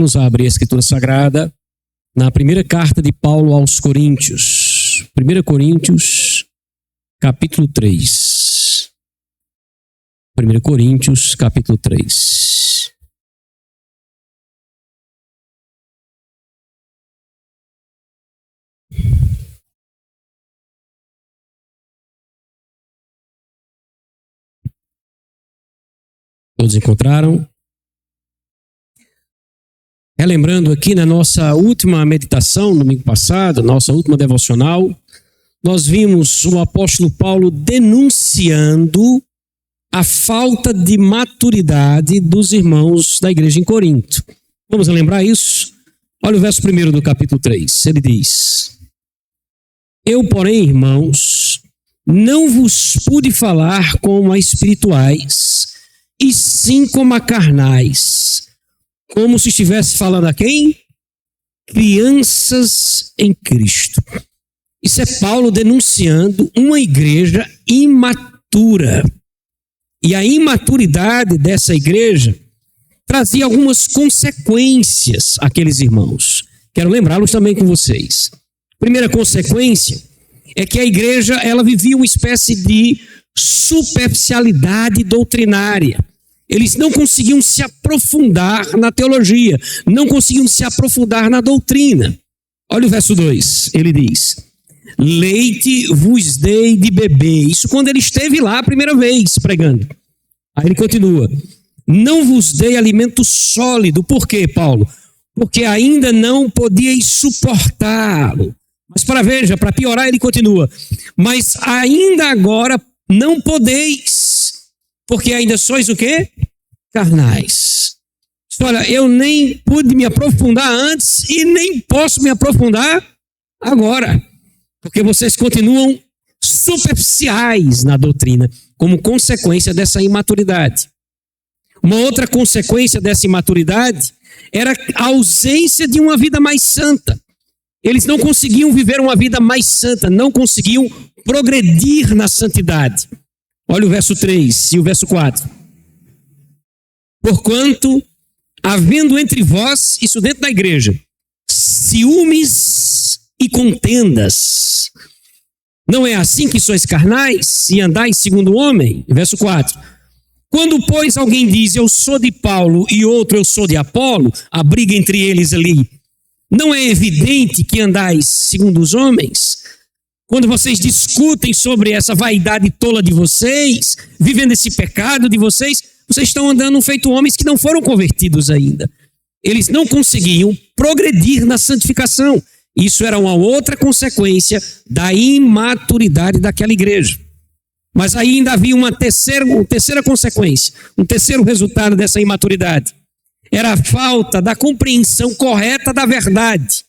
Vamos abrir a Escritura Sagrada na primeira carta de Paulo aos Coríntios. 1 Coríntios, capítulo 3. 1 Coríntios, capítulo 3. Todos encontraram? Relembrando aqui na nossa última meditação, domingo passado, nossa última devocional, nós vimos o apóstolo Paulo denunciando a falta de maturidade dos irmãos da igreja em Corinto. Vamos lembrar isso? Olha o verso 1 do capítulo 3. Ele diz: Eu, porém, irmãos, não vos pude falar como a espirituais, e sim como a carnais, como se estivesse falando a quem? Crianças em Cristo. Isso é Paulo denunciando uma igreja imatura. E a imaturidade dessa igreja trazia algumas consequências àqueles irmãos. Quero lembrá-los também com vocês. Primeira consequência é que a igreja ela vivia uma espécie de superficialidade doutrinária. Eles não conseguiam se aprofundar na teologia, não conseguiam se aprofundar na doutrina. Olha o verso 2, ele diz: leite vos dei de beber. Isso quando ele esteve lá a primeira vez pregando. Aí ele continua: não vos dei alimento sólido. Por quê, Paulo? Porque ainda não podíeis suportá-lo. Mas para piorar, ele continua: mas ainda agora não podeis, porque ainda sois o quê? Carnais. Olha, eu nem pude me aprofundar antes e nem posso me aprofundar agora, porque vocês continuam superficiais na doutrina, como consequência dessa imaturidade. Uma outra consequência dessa imaturidade era a ausência de uma vida mais santa. Eles não conseguiam viver uma vida mais santa, não conseguiam progredir na santidade. Olha o verso 3 e o verso 4. Porquanto, havendo entre vós, isso dentro da igreja, ciúmes e contendas, não é assim que sois carnais e andais segundo o homem? Verso 4. Quando, pois, alguém diz, eu sou de Paulo e outro, eu sou de Apolo, a briga entre eles ali, não é evidente que andais segundo os homens? Quando vocês discutem sobre essa vaidade tola de vocês, vivendo esse pecado de vocês, vocês estão andando feito homens que não foram convertidos ainda. Eles não conseguiam progredir na santificação. Isso era uma outra consequência da imaturidade daquela igreja. Mas ainda havia uma terceira consequência, um terceiro resultado dessa imaturidade. Era a falta da compreensão correta da verdade.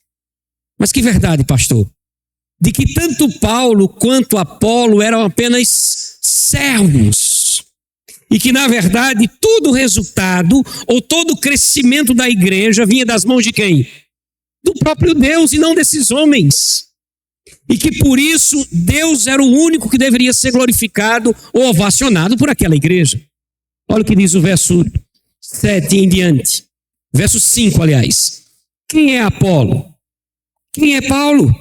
Mas que verdade, pastor? De que tanto Paulo quanto Apolo eram apenas servos. E que, na verdade, todo o resultado ou todo o crescimento da igreja vinha das mãos de quem? Do próprio Deus e não desses homens. E que, por isso, Deus era o único que deveria ser glorificado ou ovacionado por aquela igreja. Olha o que diz o verso 7 em diante. Verso 5, aliás. Quem é Apolo? Quem é Paulo?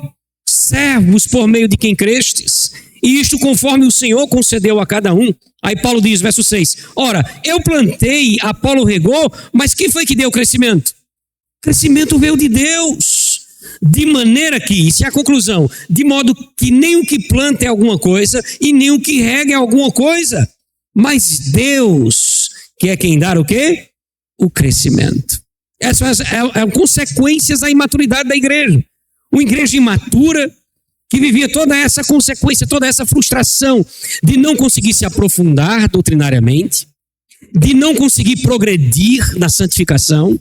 Servos por meio de quem crestes, e isto conforme o Senhor concedeu a cada um. Aí Paulo diz, verso 6, ora, eu plantei, Apolo regou, mas quem foi que deu o crescimento? O crescimento veio de Deus, de maneira que, isso é a conclusão, de modo que nem o que planta é alguma coisa, e nem o que rega é alguma coisa, mas Deus, que é quem dá o quê? O crescimento. Essas são consequências da imaturidade da igreja. Uma igreja imatura que vivia toda essa consequência, toda essa frustração de não conseguir se aprofundar doutrinariamente, de não conseguir progredir na santificação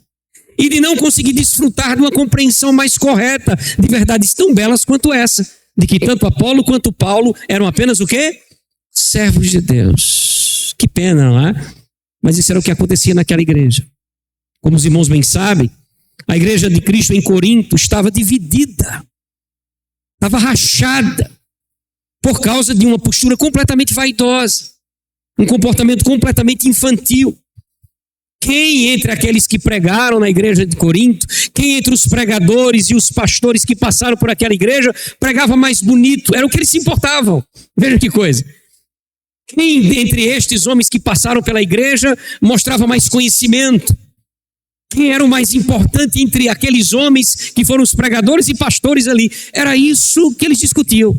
e de não conseguir desfrutar de uma compreensão mais correta de verdades tão belas quanto essa, de que tanto Apolo quanto Paulo eram apenas o quê? Servos de Deus. Que pena, não é? Mas isso era o que acontecia naquela igreja. Como os irmãos bem sabem, a igreja de Cristo em Corinto estava dividida, estava rachada, por causa de uma postura completamente vaidosa, um comportamento completamente infantil. Quem entre aqueles que pregaram na igreja de Corinto, quem entre os pregadores e os pastores que passaram por aquela igreja pregava mais bonito? Era o que eles se importavam. Veja que coisa. Quem entre estes homens que passaram pela igreja mostrava mais conhecimento? Quem era o mais importante entre aqueles homens que foram os pregadores e pastores ali? Era isso que eles discutiam.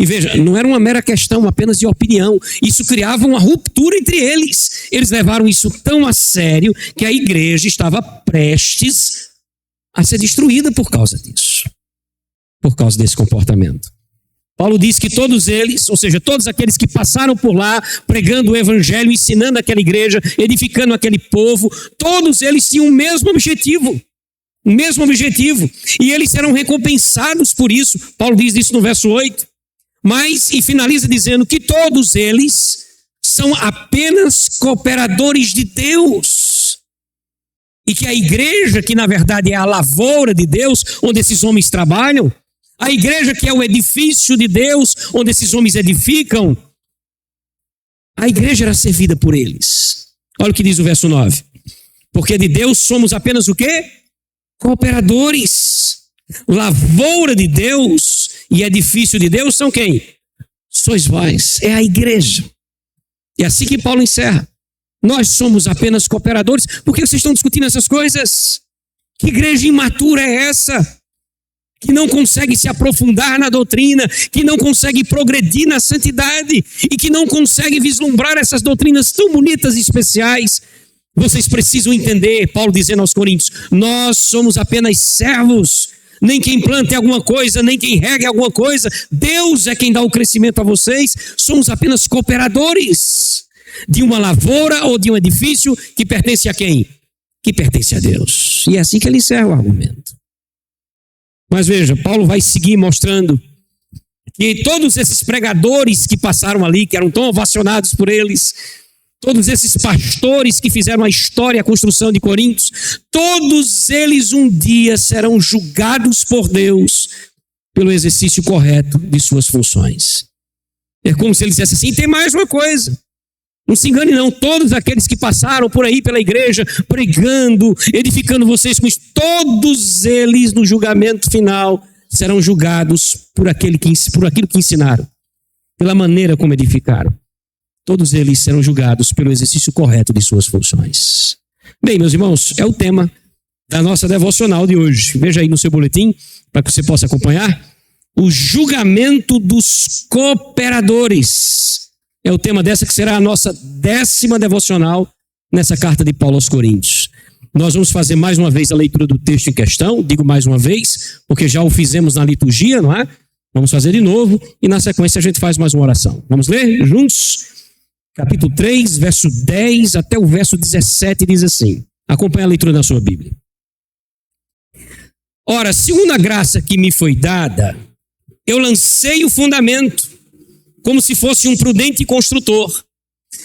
E veja, não era uma mera questão apenas de opinião. Isso criava uma ruptura entre eles. Eles levaram isso tão a sério que a igreja estava prestes a ser destruída por causa disso. Por causa desse comportamento. Paulo diz que todos eles, ou seja, todos aqueles que passaram por lá, pregando o evangelho, ensinando aquela igreja, edificando aquele povo, todos eles tinham o mesmo objetivo. O mesmo objetivo. E eles serão recompensados por isso. Paulo diz isso no verso 8. Mas, e finaliza dizendo que todos eles são apenas cooperadores de Deus. E que a igreja, que na verdade é a lavoura de Deus, onde esses homens trabalham, a igreja que é o edifício de Deus, onde esses homens edificam, a igreja era servida por eles. Olha o que diz o verso 9. Porque de Deus somos apenas o quê? Cooperadores. Lavoura de Deus e edifício de Deus são quem? Sois vós, é a igreja. É assim que Paulo encerra. Nós somos apenas cooperadores. Por que vocês estão discutindo essas coisas? Que igreja imatura é essa? Que não consegue se aprofundar na doutrina, que não consegue progredir na santidade e que não consegue vislumbrar essas doutrinas tão bonitas e especiais. Vocês precisam entender, Paulo dizendo aos Coríntios, nós somos apenas servos, nem quem planta alguma coisa, nem quem rega alguma coisa, Deus é quem dá o crescimento a vocês, somos apenas cooperadores de uma lavoura ou de um edifício que pertence a quem? Que pertence a Deus. E é assim que ele encerra o argumento. Mas veja, Paulo vai seguir mostrando que todos esses pregadores que passaram ali, que eram tão ovacionados por eles, todos esses pastores que fizeram a história, a construção de Coríntios, todos eles um dia serão julgados por Deus pelo exercício correto de suas funções. É como se ele dissesse assim, tem mais uma coisa. Não se engane não, todos aqueles que passaram por aí pela igreja, pregando, edificando vocês com isso, todos eles no julgamento final serão julgados por aquilo que ensinaram, pela maneira como edificaram. Todos eles serão julgados pelo exercício correto de suas funções. Bem, meus irmãos, é o tema da nossa devocional de hoje. Veja aí no seu boletim, para que você possa acompanhar. O julgamento dos cooperadores. É o tema dessa que será a nossa 10ª devocional nessa carta de Paulo aos Coríntios. Nós vamos fazer mais uma vez a leitura do texto em questão, digo mais uma vez, porque já o fizemos na liturgia, não é? Vamos fazer de novo e na sequência a gente faz mais uma oração. Vamos ler juntos? Capítulo 3, verso 10 até o verso 17 diz assim. Acompanhe a leitura da sua Bíblia. Ora, segundo a graça que me foi dada, eu lancei o fundamento, como se fosse um prudente construtor.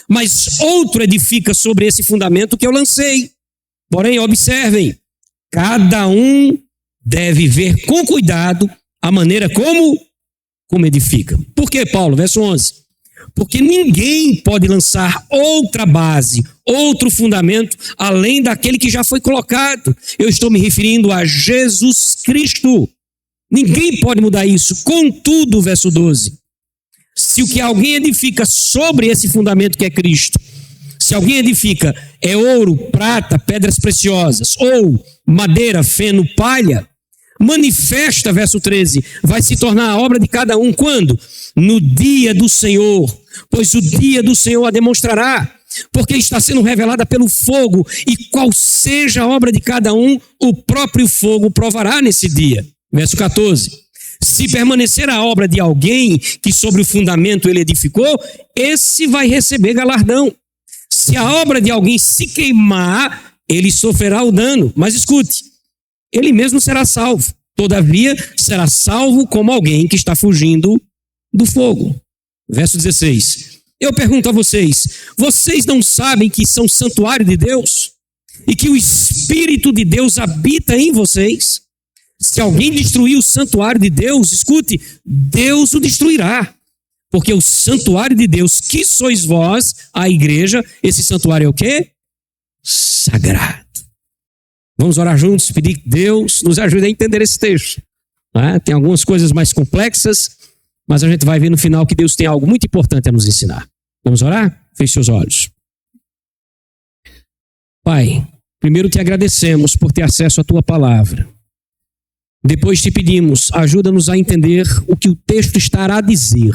Mas outro edifica sobre esse fundamento que eu lancei. Porém, observem, cada um deve ver com cuidado a maneira como edifica. Por quê, Paulo? Verso 11. Porque ninguém pode lançar outra base, outro fundamento, além daquele que já foi colocado. Eu estou me referindo a Jesus Cristo. Ninguém pode mudar isso. Contudo, verso 12. Se o que alguém edifica sobre esse fundamento que é Cristo, se alguém edifica é ouro, prata, pedras preciosas, ou madeira, feno, palha, manifesta, verso 13, vai se tornar a obra de cada um quando? No dia do Senhor, pois o dia do Senhor a demonstrará, porque está sendo revelada pelo fogo, e qual seja a obra de cada um, o próprio fogo provará nesse dia. Verso 14. Se permanecer a obra de alguém que sobre o fundamento ele edificou, esse vai receber galardão. Se a obra de alguém se queimar, ele sofrerá o dano. Mas escute, ele mesmo será salvo. Todavia, será salvo como alguém que está fugindo do fogo. Verso 16. Eu pergunto a vocês, vocês não sabem que são santuário de Deus? E que o Espírito de Deus habita em vocês? Se alguém destruir o santuário de Deus, escute, Deus o destruirá. Porque o santuário de Deus, que sois vós, a igreja, esse santuário é o quê? sagrado. Vamos orar juntos, pedir que Deus nos ajude a entender esse texto. Tem algumas coisas mais complexas, mas a gente vai ver no final que Deus tem algo muito importante a nos ensinar. Vamos orar? Feche seus olhos. Pai, primeiro te agradecemos por ter acesso à tua palavra. Depois te pedimos, ajuda-nos a entender o que o texto estará a dizer,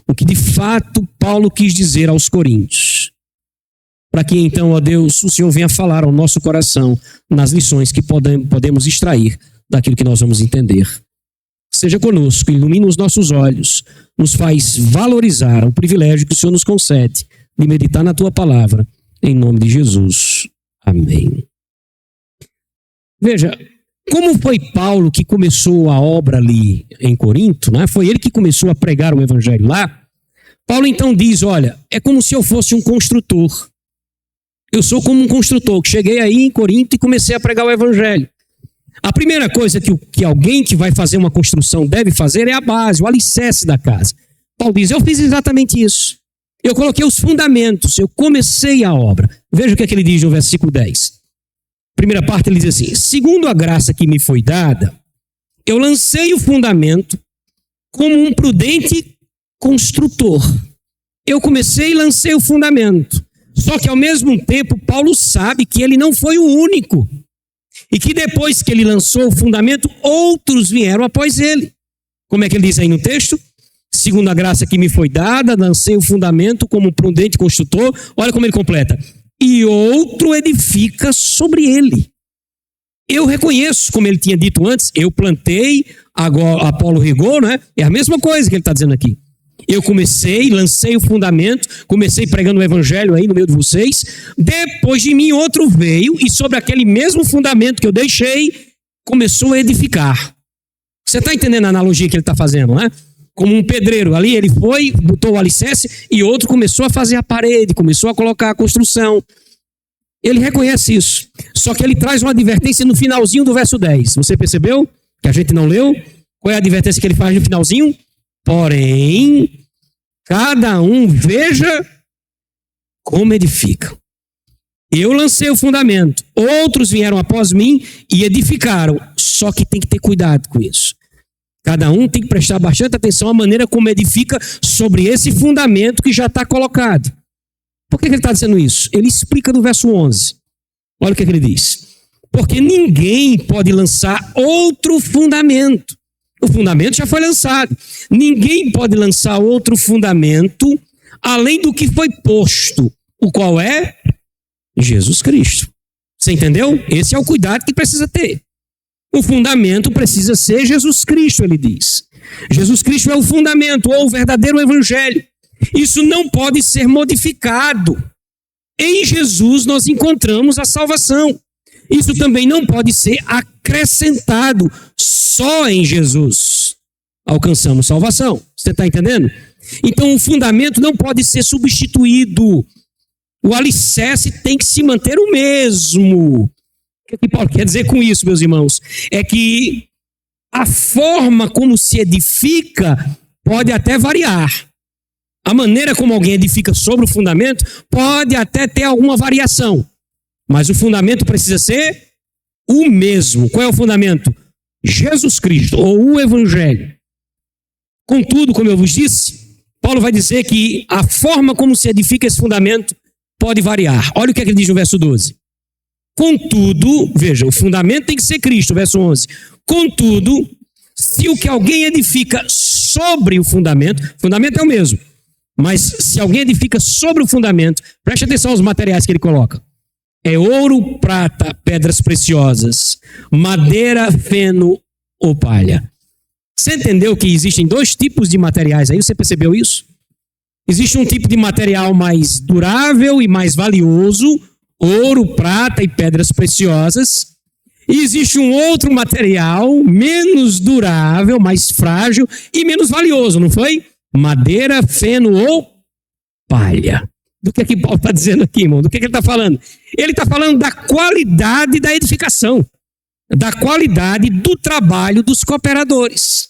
o que de fato Paulo quis dizer aos Coríntios. Para que então, ó Deus, o Senhor venha falar ao nosso coração nas lições que podemos extrair daquilo que nós vamos entender. Seja conosco, ilumina os nossos olhos, nos faz valorizar o privilégio que o Senhor nos concede de meditar na tua palavra, em nome de Jesus. Amém. Veja, como foi Paulo que começou a obra ali em Corinto, né? Foi ele que começou a pregar o evangelho lá. Paulo então diz, olha, é como se eu fosse um construtor. Eu sou como um construtor, que cheguei aí em Corinto e comecei a pregar o evangelho. A primeira coisa que alguém que vai fazer uma construção deve fazer é a base, o alicerce da casa. Paulo diz, eu fiz exatamente isso. Eu coloquei os fundamentos, eu comecei a obra. Veja o que é que ele diz no versículo 10. Primeira parte ele diz assim, segundo a graça que me foi dada, eu lancei o fundamento como um prudente construtor. Eu comecei e lancei o fundamento. Só que ao mesmo tempo, Paulo sabe que ele não foi o único. E que depois que ele lançou o fundamento, outros vieram após ele. Como é que ele diz aí no texto? Segundo a graça que me foi dada, lancei o fundamento como um prudente construtor. Olha como ele completa. E outro edifica sobre ele. Eu reconheço, como ele tinha dito antes, eu plantei, agora Apolo regou, né? É a mesma coisa que ele está dizendo aqui. Eu comecei, lancei o fundamento, comecei pregando o evangelho aí no meio de vocês. Depois de mim, outro veio e sobre aquele mesmo fundamento que eu deixei, começou a edificar. Você está entendendo a analogia que ele está fazendo, né? Como um pedreiro ali, ele foi, botou o alicerce e outro começou a fazer a parede, começou a colocar a construção. Ele reconhece isso. Só que ele traz uma advertência no finalzinho do verso 10. Você percebeu? Que a gente não leu? Qual é a advertência que ele faz no finalzinho? Porém, cada um veja como edifica. Eu lancei o fundamento, outros vieram após mim e edificaram. Só que tem que ter cuidado com isso. Cada um tem que prestar bastante atenção à maneira como edifica sobre esse fundamento que já está colocado. Por que ele está dizendo isso? Ele explica no verso 11. Olha o que ele diz. Porque ninguém pode lançar outro fundamento. O fundamento já foi lançado. Ninguém pode lançar outro fundamento além do que foi posto. O qual é? Jesus Cristo. Você entendeu? Esse é o cuidado que precisa ter. O fundamento precisa ser Jesus Cristo, ele diz. Jesus Cristo é o fundamento, ou o verdadeiro evangelho. Isso não pode ser modificado. Em Jesus nós encontramos a salvação. Isso também não pode ser acrescentado. Só em Jesus alcançamos salvação. Você está entendendo? Então o fundamento não pode ser substituído. O alicerce tem que se manter o mesmo. O que Paulo quer dizer com isso, meus irmãos? É que a forma como se edifica pode até variar. A maneira como alguém edifica sobre o fundamento pode até ter alguma variação. Mas o fundamento precisa ser o mesmo. Qual é o fundamento? Jesus Cristo, ou o Evangelho. Contudo, como eu vos disse, Paulo vai dizer que a forma como se edifica esse fundamento pode variar. Olha o que ele diz no verso 12. Contudo, veja, o fundamento tem que ser Cristo, verso 11. Contudo, se o que alguém edifica sobre o fundamento é o mesmo, mas se alguém edifica sobre o fundamento, preste atenção aos materiais que ele coloca. É ouro, prata, pedras preciosas, madeira, feno ou palha. Você entendeu que existem dois tipos de materiais aí? Você percebeu isso? Existe um tipo de material mais durável e mais valioso, ouro, prata e pedras preciosas. E existe um outro material menos durável, mais frágil e menos valioso, não foi? Madeira, feno ou palha. Do que Paulo está dizendo aqui, irmão? Do que ele está falando? Ele está falando da qualidade da edificação, da qualidade do trabalho dos cooperadores.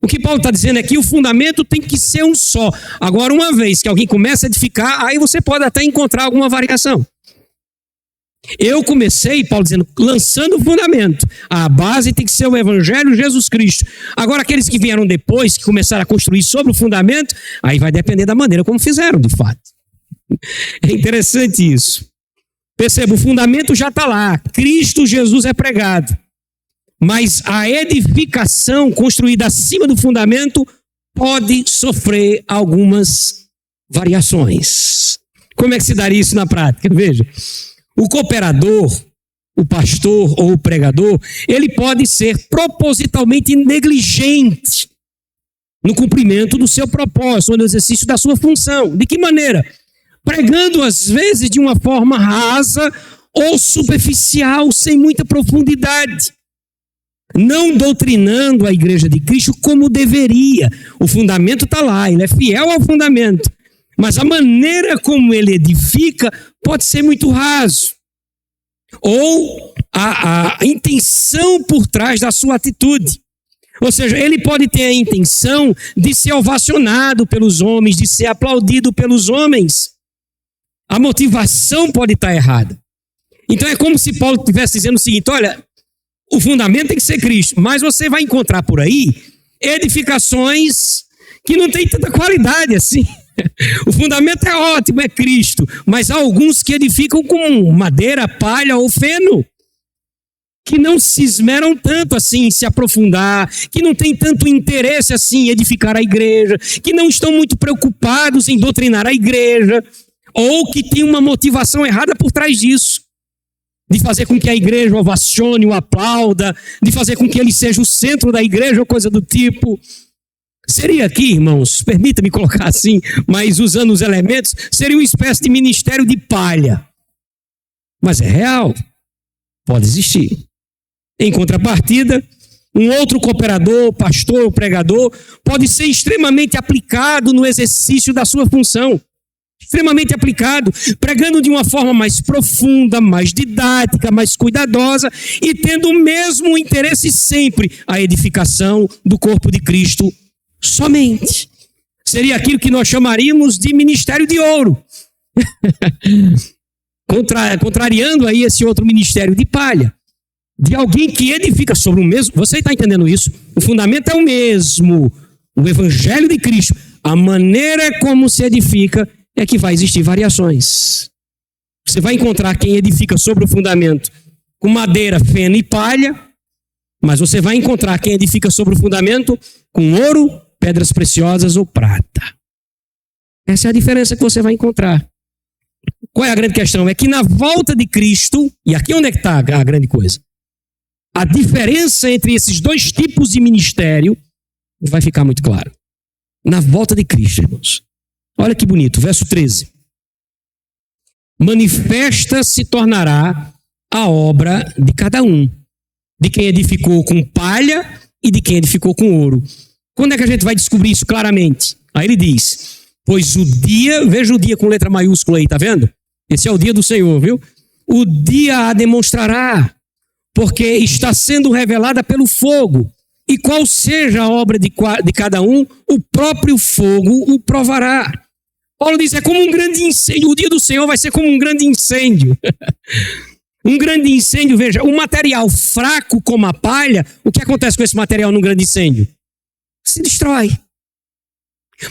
O que Paulo está dizendo é que o fundamento tem que ser um só. Agora, uma vez que alguém começa a edificar, aí você pode até encontrar alguma variação. Eu comecei, Paulo dizendo, lançando o fundamento. A base tem que ser o Evangelho de Jesus Cristo. Agora, aqueles que vieram depois, que começaram a construir sobre o fundamento, aí vai depender da maneira como fizeram, de fato. É interessante isso. Perceba, o fundamento já está lá. Cristo Jesus é pregado. Mas a edificação construída acima do fundamento pode sofrer algumas variações. Como é que se daria isso na prática? Veja, o cooperador, o pastor ou o pregador, ele pode ser propositalmente negligente no cumprimento do seu propósito, no exercício da sua função. De que maneira? Pregando, às vezes, de uma forma rasa ou superficial, sem muita profundidade. Não doutrinando a igreja de Cristo como deveria. O fundamento está lá, ele é fiel ao fundamento. Mas a maneira como ele edifica pode ser muito raso. Ou a intenção por trás da sua atitude. Ou seja, ele pode ter a intenção de ser ovacionado pelos homens, de ser aplaudido pelos homens. A motivação pode estar errada. Então é como se Paulo estivesse dizendo o seguinte: olha, o fundamento tem que ser Cristo, mas você vai encontrar por aí edificações que não têm tanta qualidade assim. O fundamento é ótimo, é Cristo, mas há alguns que edificam com madeira, palha ou feno, que não se esmeram tanto assim em se aprofundar, que não têm tanto interesse assim em edificar a igreja, que não estão muito preocupados em doutrinar a igreja, ou que tem uma motivação errada por trás disso, de fazer com que a igreja ovacione, o aplauda, de fazer com que ele seja o centro da igreja ou coisa do tipo. Seria aqui, irmãos, permita-me colocar assim, mas usando os elementos, seria uma espécie de ministério de palha. Mas é real, pode existir. Em contrapartida, um outro cooperador, pastor ou pregador, pode ser extremamente aplicado no exercício da sua função. Extremamente aplicado, pregando de uma forma mais profunda, mais didática, mais cuidadosa e tendo o mesmo interesse sempre, a edificação do corpo de Cristo somente. Seria aquilo que nós chamaríamos de ministério de ouro. Contrariando aí esse outro ministério de palha. De alguém que edifica sobre o mesmo. Você está entendendo isso? O fundamento é o mesmo. O Evangelho de Cristo. A maneira como se edifica é que vai existir variações. Você vai encontrar quem edifica sobre o fundamento com madeira, feno e palha, mas você vai encontrar quem edifica sobre o fundamento com ouro, pedras preciosas ou prata. Essa é a diferença que você vai encontrar. Qual é a grande questão? É que na volta de Cristo, e aqui onde é que está a grande coisa? A diferença entre esses dois tipos de ministério vai ficar muito claro. Na volta de Cristo, irmãos. Olha que bonito, verso 13. Manifesta se tornará a obra de cada um, de quem edificou com palha e de quem edificou com ouro. Quando é que a gente vai descobrir isso claramente? Aí ele diz, pois o dia, veja o dia com letra maiúscula aí, tá vendo? Esse é o dia do Senhor, viu? O dia a demonstrará, porque está sendo revelada pelo fogo. E qual seja a obra de cada um, o próprio fogo o provará. Paulo diz, é como um grande incêndio. O dia do Senhor vai ser como um grande incêndio. Um grande incêndio, veja, um material fraco como a palha, o que acontece com esse material num grande incêndio? Se destrói.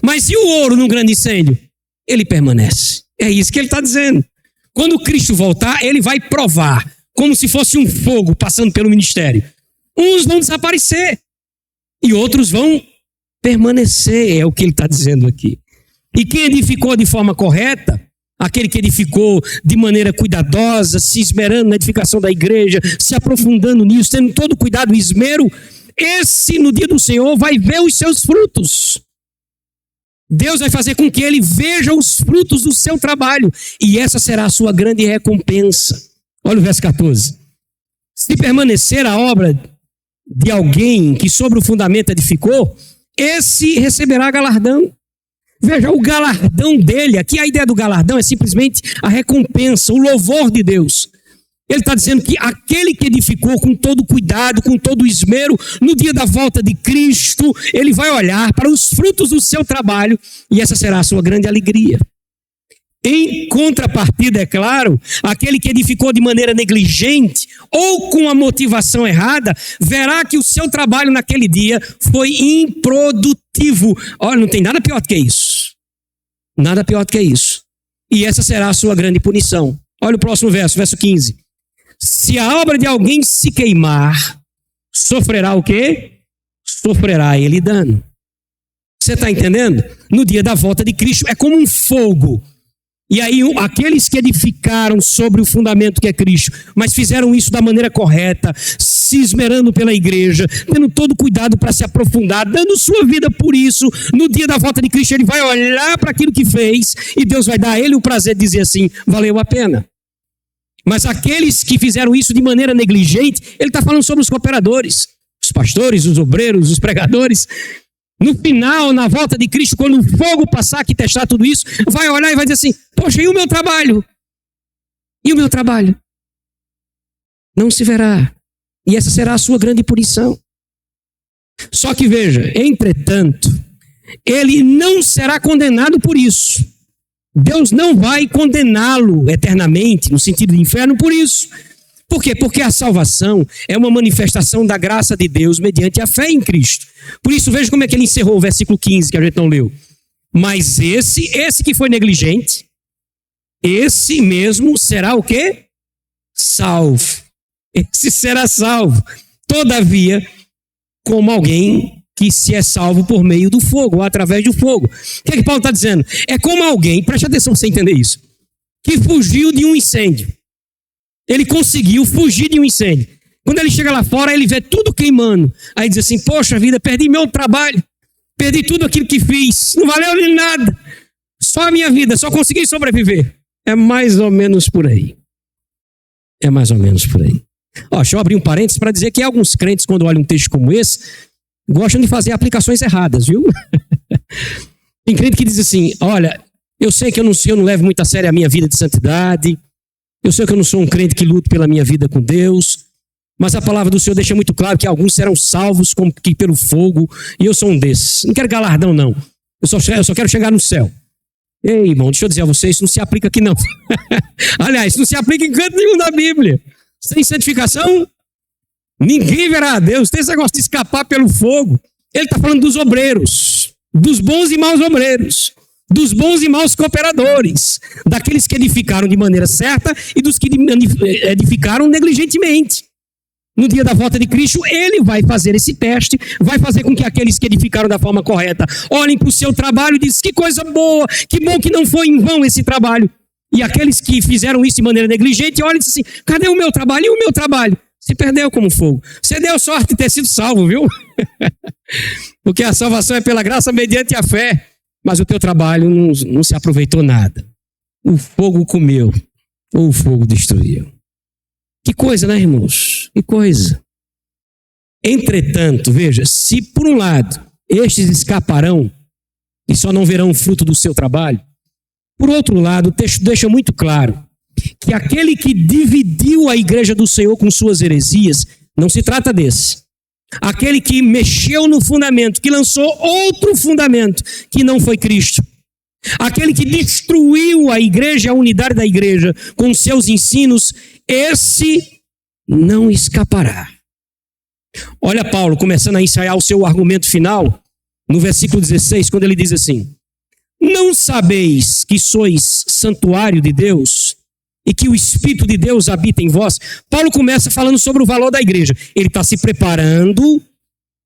Mas e o ouro num grande incêndio? Ele permanece. É isso que ele está dizendo. Quando Cristo voltar, ele vai provar, como se fosse um fogo passando pelo ministério. Uns vão desaparecer e outros vão permanecer, é o que ele está dizendo aqui. E quem edificou de forma correta, aquele que edificou de maneira cuidadosa, se esmerando na edificação da igreja, se aprofundando nisso, tendo todo cuidado e esmero, esse no dia do Senhor vai ver os seus frutos. Deus vai fazer com que ele veja os frutos do seu trabalho, e essa será a sua grande recompensa. Olha o verso 14. Se permanecer a obra de alguém que sobre o fundamento edificou, esse receberá galardão. Veja, o galardão dele, aqui a ideia do galardão é simplesmente a recompensa, o louvor de Deus. Ele está dizendo que aquele que edificou com todo cuidado, com todo esmero, no dia da volta de Cristo, ele vai olhar para os frutos do seu trabalho e essa será a sua grande alegria. Em contrapartida, é claro, aquele que edificou de maneira negligente ou com a motivação errada, verá que o seu trabalho naquele dia foi improdutivo. Olha, não tem nada pior do que isso. Nada pior do que isso. E essa será a sua grande punição. Olha o próximo verso, verso 15. Se a obra de alguém se queimar, sofrerá o quê? Sofrerá ele dano. Você está entendendo? No dia da volta de Cristo é como um fogo. E aí aqueles que edificaram sobre o fundamento que é Cristo, mas fizeram isso da maneira correta, se esmerando pela igreja, tendo todo cuidado para se aprofundar, dando sua vida por isso, no dia da volta de Cristo ele vai olhar para aquilo que fez e Deus vai dar a ele o prazer de dizer assim, valeu a pena. Mas aqueles que fizeram isso de maneira negligente, ele está falando sobre os cooperadores, os pastores, os obreiros, os pregadores. No final, na volta de Cristo, quando o fogo passar que testar tudo isso, vai olhar e vai dizer assim, poxa, e o meu trabalho? E o meu trabalho? Não se verá. E essa será a sua grande punição. Só que veja, entretanto, ele não será condenado por isso. Deus não vai condená-lo eternamente, no sentido de inferno, por isso. Por quê? Porque a salvação é uma manifestação da graça de Deus mediante a fé em Cristo. Por isso, veja como é que ele encerrou o versículo 15, que a gente não leu. Mas esse que foi negligente, esse mesmo será o quê? Salvo. Esse será salvo. Todavia, como alguém que se é salvo por meio do fogo, ou através do fogo. O que é que Paulo está dizendo? É como alguém, preste atenção para você entender isso, que fugiu de um incêndio. Ele conseguiu fugir de um incêndio. Quando ele chega lá fora, ele vê tudo queimando. Aí diz assim, poxa vida, perdi meu trabalho. Perdi tudo aquilo que fiz. Não valeu nem nada. Só a minha vida, só consegui sobreviver. É mais ou menos por aí. É mais ou menos por aí. Ó, deixa eu abrir um parênteses para dizer que alguns crentes, quando olham um texto como esse, gostam de fazer aplicações erradas, viu? Tem crente que diz assim, olha, eu sei que eu não levo muito a sério a minha vida de santidade. Eu sei que eu não sou um crente que luto pela minha vida com Deus, mas a palavra do Senhor deixa muito claro que alguns serão salvos como que pelo fogo, e eu sou um desses. Não quero galardão, não. Eu só quero chegar no céu. Ei, irmão, deixa eu dizer a você, isso não se aplica aqui, não. Aliás, isso não se aplica em canto nenhum da Bíblia. Sem santificação, ninguém verá a Deus. Tem esse negócio de escapar pelo fogo. Ele está falando dos obreiros, dos bons e maus obreiros, dos bons e maus cooperadores, daqueles que edificaram de maneira certa e dos que edificaram negligentemente. No dia da volta de Cristo, ele vai fazer esse teste, vai fazer com que aqueles que edificaram da forma correta olhem para o seu trabalho e dizem, que coisa boa, que bom que não foi em vão esse trabalho. E aqueles que fizeram isso de maneira negligente olham e dizem assim, cadê o meu trabalho? E o meu trabalho? Se perdeu como fogo. Você deu sorte de ter sido salvo, viu? Porque a salvação é pela graça mediante a fé. Mas o teu trabalho não se aproveitou nada. O fogo comeu, ou o fogo destruiu. Que coisa, né, irmãos? Que coisa. Entretanto, veja, se por um lado estes escaparão e só não verão o fruto do seu trabalho, por outro lado, o texto deixa muito claro que aquele que dividiu a igreja do Senhor com suas heresias, não se trata desse. Aquele que mexeu no fundamento, que lançou outro fundamento, que não foi Cristo. Aquele que destruiu a igreja, a unidade da igreja, com seus ensinos, esse não escapará. Olha Paulo, começando a ensaiar o seu argumento final, no versículo 16, quando ele diz assim, não sabeis que sois santuário de Deus e que o Espírito de Deus habita em vós? Paulo começa falando sobre o valor da igreja. Ele está se preparando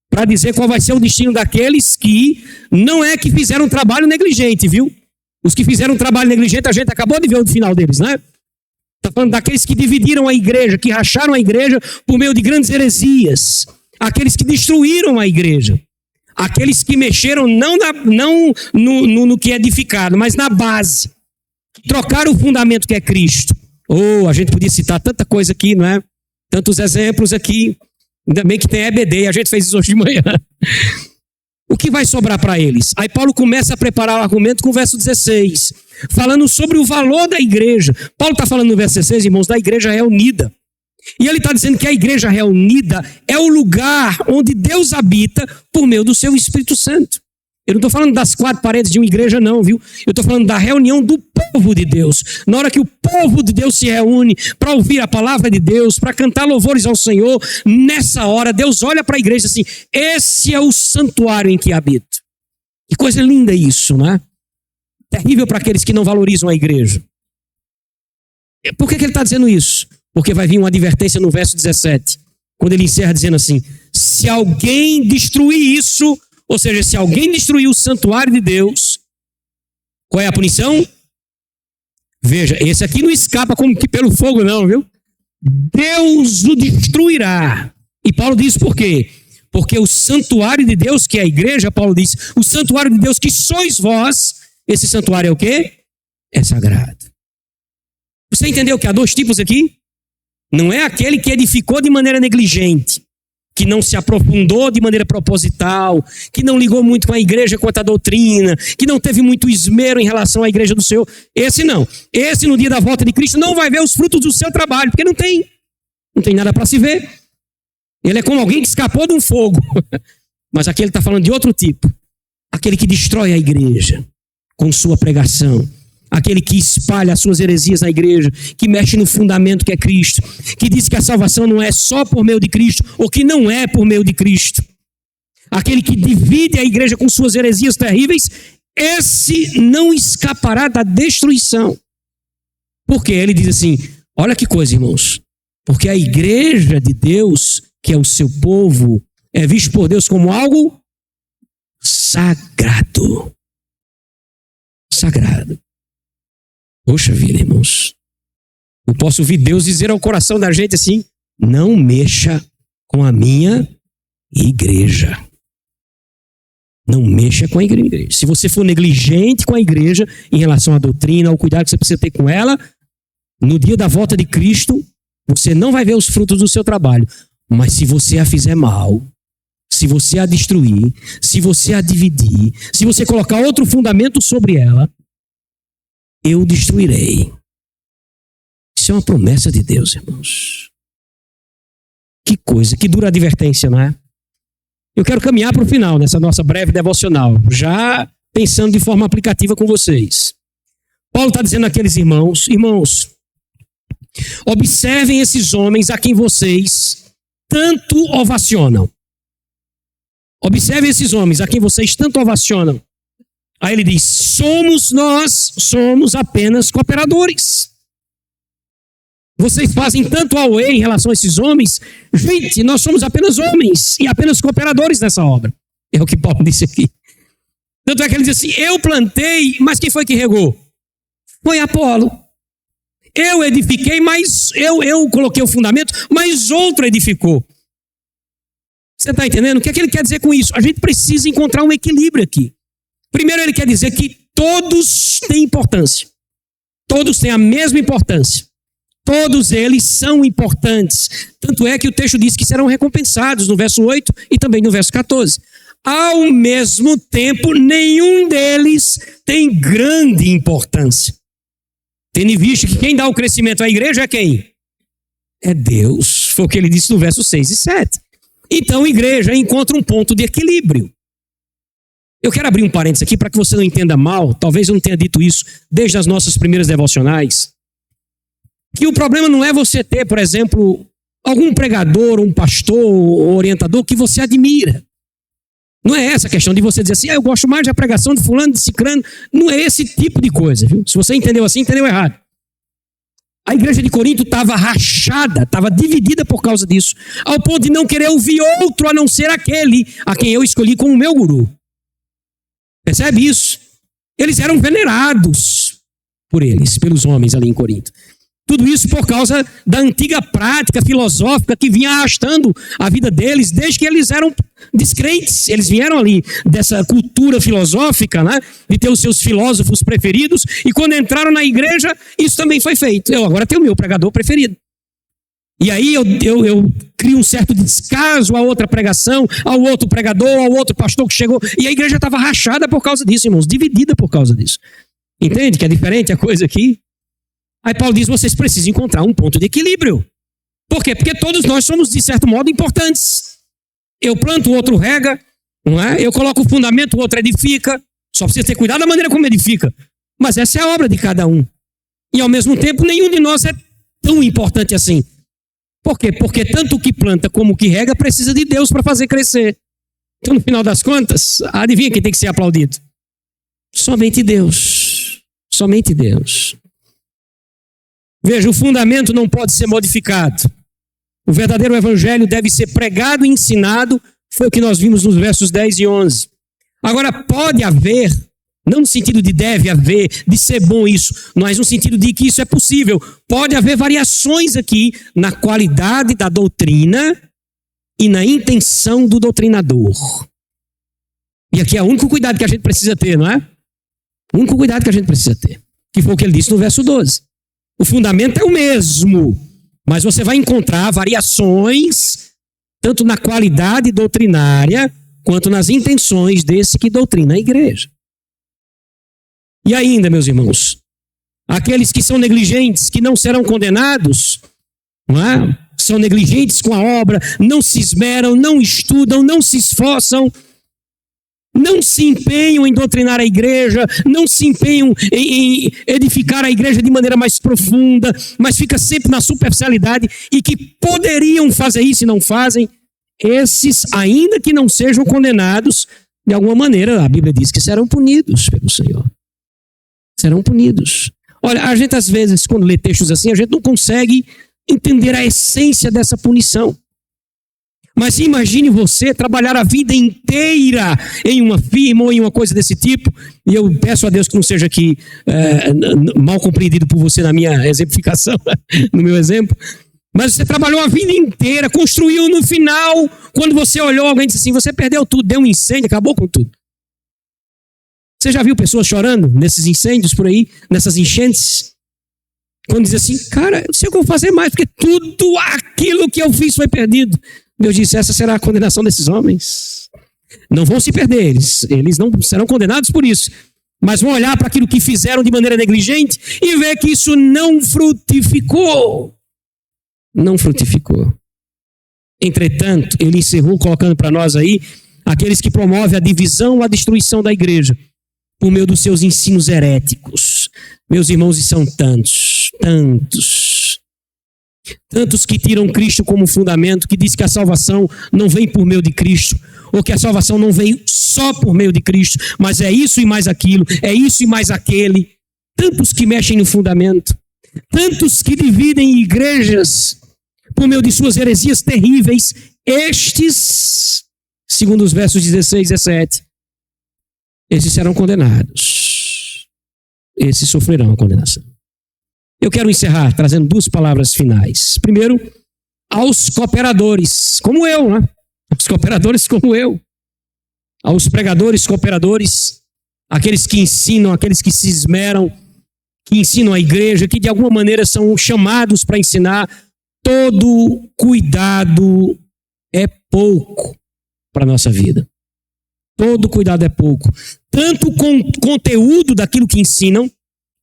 para dizer qual vai ser o destino daqueles que não é que fizeram um trabalho negligente, viu? Os que fizeram um trabalho negligente, a gente acabou de ver o final deles, né? Está falando daqueles que dividiram a igreja, que racharam a igreja por meio de grandes heresias. Aqueles que destruíram a igreja. Aqueles que mexeram não no que é edificado, mas na base. Trocaram o fundamento que é Cristo. Oh, a gente podia citar tanta coisa aqui, não é? Tantos exemplos aqui. Ainda bem que tem EBD, a gente fez isso hoje de manhã. O que vai sobrar para eles? Aí Paulo começa a preparar o argumento com o verso 16, falando sobre o valor da igreja. Paulo está falando no verso 16, irmãos, da igreja reunida. E ele está dizendo que a igreja reunida é o lugar onde Deus habita por meio do seu Espírito Santo. Eu não estou falando das quatro paredes de uma igreja não, viu? Eu estou falando da reunião do povo povo de Deus. Na hora que o povo de Deus se reúne para ouvir a palavra de Deus, para cantar louvores ao Senhor, nessa hora Deus olha para a igreja assim: esse é o santuário em que habito. Que coisa linda isso, não é? Terrível para aqueles que não valorizam a igreja. Por que ele está dizendo isso? Porque vai vir uma advertência no verso 17, quando ele encerra dizendo assim: se alguém destruir isso, ou seja, se alguém destruir o santuário de Deus, qual é a punição? Veja, esse aqui não escapa como que pelo fogo não, viu? Deus o destruirá. E Paulo diz por quê? Porque o santuário de Deus, que é a igreja, Paulo diz, o santuário de Deus que sois vós, esse santuário é o quê? É sagrado. Você entendeu que há dois tipos aqui? Não é aquele que edificou de maneira negligente, que não se aprofundou de maneira proposital, que não ligou muito com a igreja quanto à doutrina, que não teve muito esmero em relação à igreja do Senhor. Esse não. Esse, no dia da volta de Cristo, não vai ver os frutos do seu trabalho, porque não tem nada para se ver. Ele é como alguém que escapou de um fogo. Mas aqui ele está falando de outro tipo. Aquele que destrói a igreja com sua pregação. Aquele que espalha as suas heresias na igreja, que mexe no fundamento que é Cristo, que diz que a salvação não é só por meio de Cristo, ou que não é por meio de Cristo. Aquele que divide a igreja com suas heresias terríveis, esse não escapará da destruição. Porque ele diz assim, olha que coisa, irmãos, porque a igreja de Deus, que é o seu povo, é visto por Deus como algo sagrado. Sagrado. Poxa vida, irmãos. Eu posso ouvir Deus dizer ao coração da gente assim: não mexa com a minha igreja. Não mexa com a igreja. Se você for negligente com a igreja em relação à doutrina, ao cuidado que você precisa ter com ela, no dia da volta de Cristo, você não vai ver os frutos do seu trabalho. Mas se você a fizer mal, se você a destruir, se você a dividir, se você colocar outro fundamento sobre ela, eu destruirei. Isso é uma promessa de Deus, irmãos. Que coisa, que dura advertência, não é? Eu quero caminhar para o final nessa nossa breve devocional, já pensando de forma aplicativa com vocês. Paulo está dizendo àqueles irmãos, observem esses homens a quem vocês tanto ovacionam. Observem esses homens a quem vocês tanto ovacionam. Aí ele diz, nós somos apenas cooperadores. Vocês fazem tanto auê em relação a esses homens. Gente, nós somos apenas homens e apenas cooperadores nessa obra. É o que Paulo disse aqui. Tanto é que ele diz assim, eu plantei, mas quem foi que regou? Foi Apolo. Eu edifiquei, mas eu coloquei o fundamento, mas outro edificou. Você está entendendo? O que é que ele quer dizer com isso? A gente precisa encontrar um equilíbrio aqui. Primeiro, ele quer dizer que todos têm importância. Todos têm a mesma importância. Todos eles são importantes. Tanto é que o texto diz que serão recompensados no verso 8 e também no verso 14. Ao mesmo tempo, nenhum deles tem grande importância. Tendo visto que quem dá o crescimento à igreja é quem? É Deus. Foi o que ele disse no verso 6 e 7. Então, a igreja encontra um ponto de equilíbrio. Eu quero abrir um parênteses aqui para que você não entenda mal, talvez eu não tenha dito isso desde as nossas primeiras devocionais, que o problema não é você ter, por exemplo, algum pregador, um pastor ou orientador que você admira. Não é essa a questão de você dizer assim, eu gosto mais da pregação de fulano, de cicrano. Não é esse tipo de coisa, viu? Se você entendeu assim, entendeu errado. A igreja de Corinto estava rachada, estava dividida por causa disso, ao ponto de não querer ouvir outro a não ser aquele a quem eu escolhi como meu guru. Percebe isso? Eles eram venerados por eles, pelos homens ali em Corinto. Tudo isso por causa da antiga prática filosófica que vinha arrastando a vida deles desde que eles eram descrentes. Eles vieram ali dessa cultura filosófica, né, de ter os seus filósofos preferidos, e quando entraram na igreja, isso também foi feito. Eu agora tenho o meu pregador preferido. E aí eu crio um certo descaso a outra pregação, ao outro pregador, ao outro pastor que chegou. E a igreja estava rachada por causa disso, irmãos, dividida por causa disso. Entende que é diferente a coisa aqui? Aí Paulo diz, vocês precisam encontrar um ponto de equilíbrio. Por quê? Porque todos nós somos, de certo modo, importantes. Eu planto, o outro rega, não é? Eu coloco o fundamento, o outro edifica. Só precisa ter cuidado da maneira como edifica. Mas essa é a obra de cada um. E ao mesmo tempo, nenhum de nós é tão importante assim. Por quê? Porque tanto o que planta como o que rega precisa de Deus para fazer crescer. Então, no final das contas, adivinha quem tem que ser aplaudido? Somente Deus. Somente Deus. Veja, o fundamento não pode ser modificado. O verdadeiro evangelho deve ser pregado e ensinado. Foi o que nós vimos nos versos 10 e 11. Agora, pode haver, não no sentido de deve haver, de ser bom isso, mas no sentido de que isso é possível. Pode haver variações aqui na qualidade da doutrina e na intenção do doutrinador. E aqui é o único cuidado que a gente precisa ter, não é? O único cuidado que a gente precisa ter. Que foi o que ele disse no verso 12. O fundamento é o mesmo, mas você vai encontrar variações tanto na qualidade doutrinária quanto nas intenções desse que doutrina a igreja. E ainda, meus irmãos, aqueles que são negligentes, que não serão condenados, não é? São negligentes com a obra, não se esmeram, não estudam, não se esforçam, não se empenham em doutrinar a igreja, não se empenham em edificar a igreja de maneira mais profunda, mas fica sempre na superficialidade e que poderiam fazer isso e não fazem. Esses, ainda que não sejam condenados, de alguma maneira, a Bíblia diz que serão punidos pelo Senhor. Serão punidos. Olha, a gente às vezes, quando lê textos assim, a gente não consegue entender a essência dessa punição. Mas imagine você trabalhar a vida inteira em uma firma ou em uma coisa desse tipo, e eu peço a Deus que não seja aqui mal compreendido por você na minha exemplificação, no meu exemplo, mas você trabalhou a vida inteira, construiu no final, quando você olhou, alguém disse assim, você perdeu tudo, deu um incêndio, acabou com tudo. Você já viu pessoas chorando nesses incêndios por aí, nessas enchentes? Quando diz assim, cara, eu não sei o que eu vou fazer mais, porque tudo aquilo que eu fiz foi perdido. Deus disse, essa será a condenação desses homens. Não vão se perder, eles não serão condenados por isso. Mas vão olhar para aquilo que fizeram de maneira negligente e ver que isso não frutificou. Não frutificou. Entretanto, ele encerrou colocando para nós aí aqueles que promovem a divisão ou a destruição da igreja por meio dos seus ensinos heréticos. Meus irmãos, e são tantos, tantos. Tantos que tiram Cristo como fundamento, que diz que a salvação não vem por meio de Cristo, ou que a salvação não veio só por meio de Cristo, mas é isso e mais aquilo, é isso e mais aquele. Tantos que mexem no fundamento, tantos que dividem igrejas por meio de suas heresias terríveis, estes, segundo os versos 16 e 17, esses serão condenados. Esses sofrerão a condenação. Eu quero encerrar trazendo duas palavras finais. Primeiro, aos cooperadores, como eu, né? Aos cooperadores como eu. Aos pregadores, cooperadores, aqueles que ensinam, aqueles que se esmeram, que ensinam a igreja, que de alguma maneira são chamados para ensinar. Todo cuidado é pouco para a nossa vida. Todo cuidado é pouco. Tanto com o conteúdo daquilo que ensinam,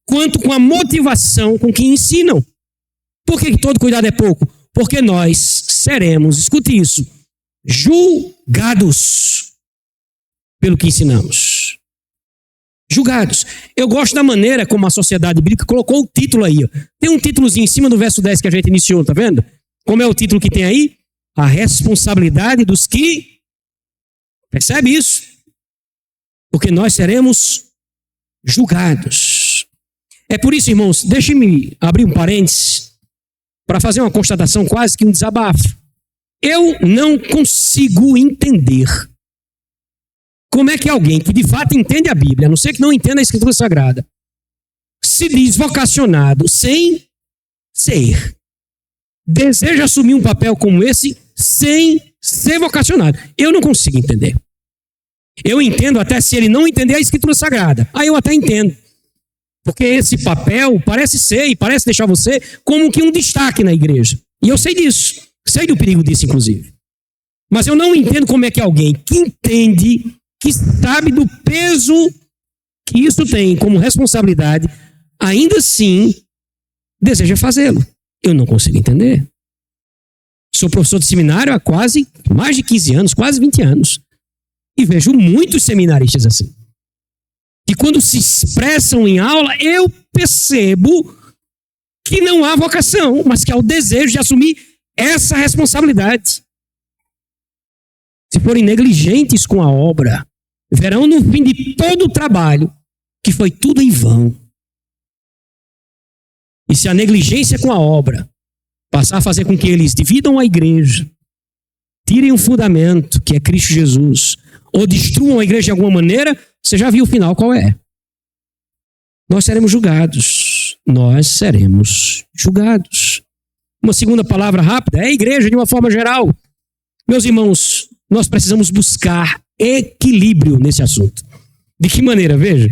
quanto com a motivação com que ensinam. Por que todo cuidado é pouco? Porque nós seremos, escute isso, julgados pelo que ensinamos. Julgados. Eu gosto da maneira como a sociedade bíblica colocou o título aí. Ó. Tem um títulozinho em cima do verso 10 que a gente iniciou, tá vendo? Como é o título que tem aí? A responsabilidade dos que... Percebe isso? Porque nós seremos julgados. É por isso, irmãos, deixe-me abrir um parênteses para fazer uma constatação, quase que um desabafo. Eu não consigo entender como é que alguém que de fato entende a Bíblia, a não ser que não entenda a Escritura Sagrada, se diz vocacionado sem ser, deseja assumir um papel como esse sem ser vocacionado. Eu não consigo entender. Eu entendo até se ele não entender a Escritura Sagrada. Aí eu até entendo. Porque esse papel parece ser e parece deixar você como que um destaque na igreja. E eu sei disso. Sei do perigo disso, inclusive. Mas eu não entendo como é que alguém que entende, que sabe do peso que isso tem como responsabilidade, ainda assim deseja fazê-lo. Eu não consigo entender. Sou professor de seminário há quase mais de 15 anos, quase 20 anos. E vejo muitos seminaristas assim. que quando se expressam em aula, eu percebo que não há vocação, mas que há o desejo de assumir essa responsabilidade. Se forem negligentes com a obra, verão no fim de todo o trabalho que foi tudo em vão. E se a negligência com a obra passar a fazer com que eles dividam a igreja, tirem o fundamento, que é Cristo Jesus, ou destruam a igreja de alguma maneira, você já viu o final qual é. Nós seremos julgados. Nós seremos julgados. Uma segunda palavra rápida é a igreja de uma forma geral. Meus irmãos, nós precisamos buscar equilíbrio nesse assunto. De que maneira? Veja.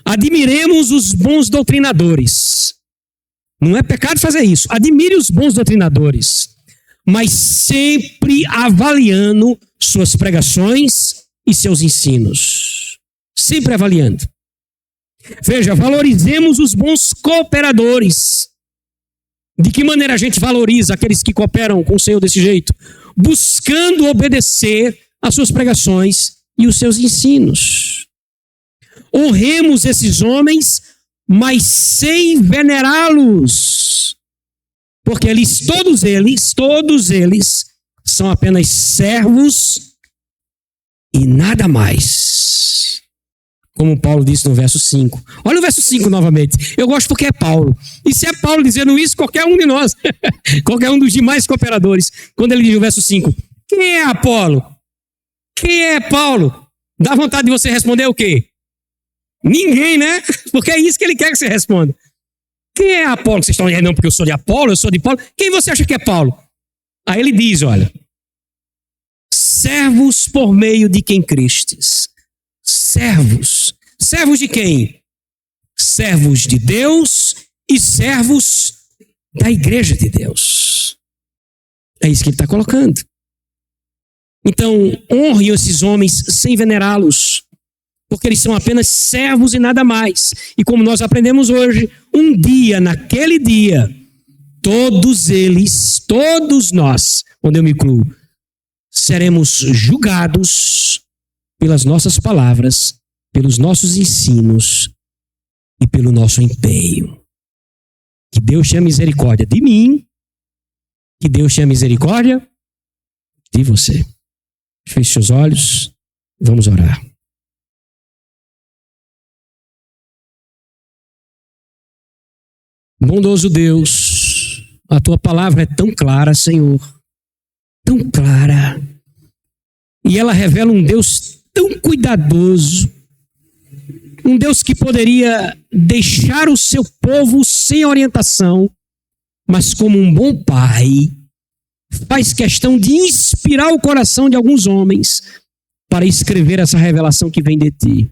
Admiremos os bons doutrinadores. Não é pecado fazer isso. Admire os bons doutrinadores, mas sempre avaliando suas pregações e seus ensinos. Sempre avaliando. Veja, valorizemos os bons cooperadores. De que maneira a gente valoriza aqueles que cooperam com o Senhor desse jeito? Buscando obedecer às suas pregações e os seus ensinos. Honremos esses homens, mas sem venerá-los. Porque todos eles são apenas servos e nada mais. Como Paulo disse no verso 5. Olha o verso 5 novamente. Eu gosto porque é Paulo. E se é Paulo dizendo isso, qualquer um de nós, qualquer um dos demais cooperadores, quando ele diz no verso 5, quem é Apolo? Quem é Paulo? Dá vontade de você responder o quê? Ninguém, né? Porque é isso que ele quer que você responda. Quem é Apolo? Vocês estão dizendo, não, porque eu sou de Apolo, eu sou de Paulo. Quem você acha que é Paulo? Aí ele diz, olha, servos por meio de quem crestes. Servos. Servos de quem? Servos de Deus e servos da igreja de Deus. É isso que ele está colocando. Então, honrem esses homens sem venerá-los, porque eles são apenas servos e nada mais. E como nós aprendemos hoje, um dia, naquele dia, todos eles, todos nós, onde eu me incluo, seremos julgados pelas nossas palavras, pelos nossos ensinos e pelo nosso empenho. Que Deus tenha misericórdia de mim, que Deus tenha misericórdia de você. Feche seus olhos, vamos orar. Bondoso Deus, a tua palavra é tão clara, Senhor, tão clara, e ela revela um Deus tão cuidadoso, um Deus que poderia deixar o seu povo sem orientação, mas como um bom pai, faz questão de inspirar o coração de alguns homens para escrever essa revelação que vem de ti.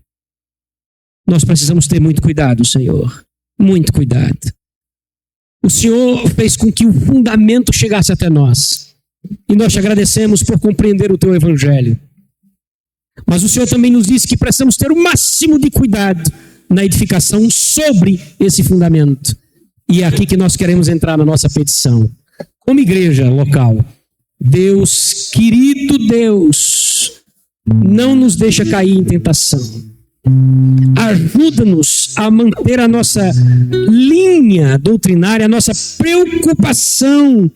Nós precisamos ter muito cuidado, Senhor, muito cuidado. O Senhor fez com que o fundamento chegasse até nós. E nós te agradecemos por compreender o teu evangelho. Mas o Senhor também nos disse que precisamos ter o máximo de cuidado na edificação sobre esse fundamento. E é aqui que nós queremos entrar na nossa petição. Como igreja local, Deus, querido Deus, não nos deixa cair em tentação. Ajuda-nos a manter a nossa linha doutrinária, a nossa preocupação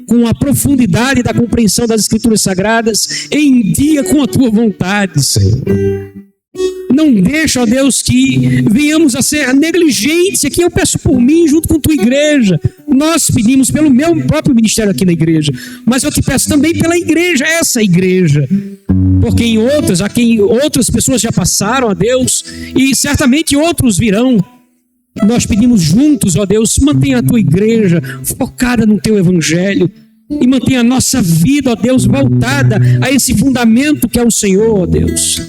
com a profundidade da compreensão das Escrituras Sagradas em dia com a tua vontade, Senhor. Não deixa, ó Deus, que venhamos a ser negligentes. Aqui eu peço por mim, junto com tua igreja. Nós pedimos pelo meu próprio ministério aqui na igreja, mas eu te peço também pela igreja, essa igreja, porque quem outras pessoas já passaram, ó Deus, e certamente outros virão. Nós pedimos juntos, ó Deus, mantenha a tua igreja focada no teu evangelho e mantenha a nossa vida, ó Deus, voltada a esse fundamento que é o Senhor, ó Deus.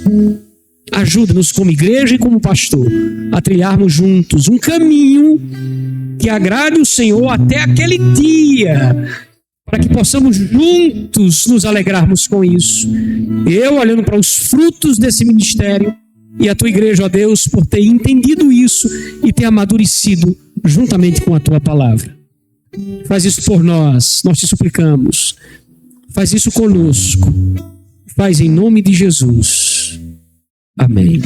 Ajuda-nos como igreja e como pastor a trilharmos juntos um caminho que agrade o Senhor até aquele dia, para que possamos juntos nos alegrarmos com isso. Eu olhando para os frutos desse ministério e a tua igreja, ó Deus, por ter entendido isso e ter amadurecido juntamente com a tua palavra. Faz isso por nós, nós te suplicamos. Faz isso conosco. Faz em nome de Jesus. Amém.